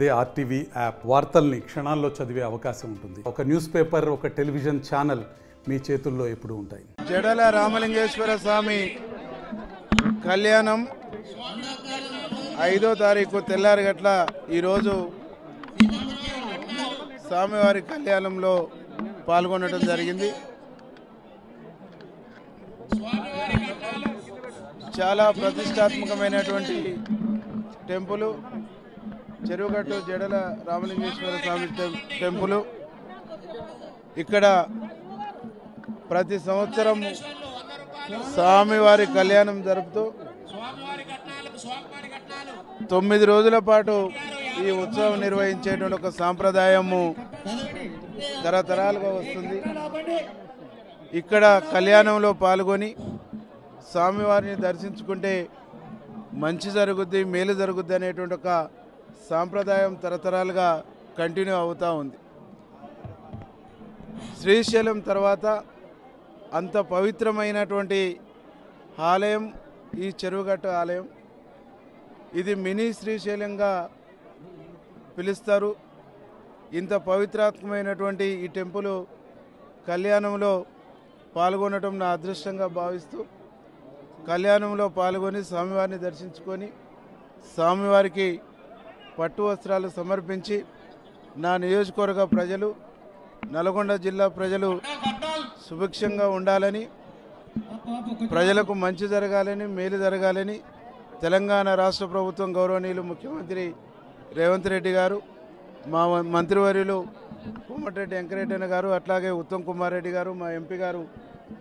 అదే RTV app వార్తల్ని క్షణాల్లో చదివే అవకాశం ఉంటుంది. ఒక న్యూస్ పేపర్, ఒక టెలివిజన్ ఛానల్ మీ చేతుల్లో ఎప్పుడూ ఉంటాయి. జడల రామలింగేశ్వర స్వామి కళ్యాణం 5వ తారీఖు తెల్లారిగట్ల ఈరోజు స్వామివారి కళ్యాణంలో పాల్గొనడం జరిగింది. చాలా ప్రతిష్టాత్మకమైనటువంటి టెంపుల్ చెరువుగట్టు జడల రామలింగేశ్వర స్వామి టెంపుల్. ఇక్కడ ప్రతి సంవత్సరం స్వామివారి కళ్యాణం జరుపుతూ 9 రోజుల పాటు ఈ ఉత్సవం నిర్వహించేటువంటి ఒక సాంప్రదాయము తరతరాలుగా వస్తుంది. ఇక్కడ కళ్యాణంలో పాల్గొని స్వామివారిని దర్శించుకుంటే మంచి జరుగుద్ది, మేలు జరుగుద్ది అనేటువంటి ఒక సాంప్రదాయం తరతరాలుగా కంటిన్యూ అవుతూ ఉంది. శ్రీశైలం తర్వాత అంత పవిత్రమైనటువంటి ఆలయం ఈ చెరువుగట్టు ఆలయం. ఇది మినీ శ్రీశైలంగా పిలుస్తారు. ఇంత పవిత్రాత్మకమైనటువంటి ఈ టెంపుల్ కళ్యాణంలో పాల్గొనడం నా అదృష్టంగా భావిస్తూ కళ్యాణంలో పాల్గొని స్వామివారిని దర్శించుకొని స్వామివారికి పట్టు వస్త్రాలు సమర్పించి నా నియోజకవర్గ ప్రజలు, నల్గొండ జిల్లా ప్రజలు సుభిక్షంగా ఉండాలని, ప్రజలకు మంచి జరగాలని, మేలు జరగాలని తెలంగాణ రాష్ట్ర ప్రభుత్వం గౌరవనీయులు ముఖ్యమంత్రి రేవంత్ రెడ్డి గారు, మా మంత్రివర్యులు కోమటిరెడ్డి వెంకటరెడ్డి గారు, అట్లాగే ఉత్తమ్ కుమార్ రెడ్డి గారు, మా ఎంపీ గారు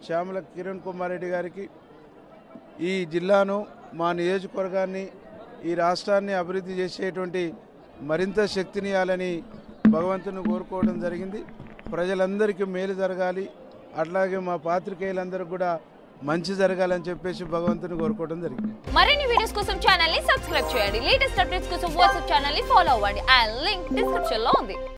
శ్యామల కిరణ్ కుమార్ రెడ్డి గారికి ఈ జిల్లాను, మా నియోజకవర్గాన్ని, ఈ రాష్ట్రాన్ని అభివృద్ధి చేసేటువంటి మరింత శక్తినియాలని భగవంతుని కోరుకోవడం జరిగింది. ప్రజలందరికీ మేలు జరగాలి, అట్లాగే మా పాత్రికేయులందరికీ కూడా మంచి జరగాలని చెప్పేసి భగవంతుని కోరుకోవడం జరిగింది. మరిన్ని వీడియోస్ కోసం ఛానల్ ని సబ్స్క్రైబ్ చేయండి. లేటెస్ట్ అప్డేట్స్ కోసం వాట్సాప్ ఛానల్ ని ఫాలో అవ్వండి. ఆ లింక్ డిస్క్రిప్షన్ లో ఉంది.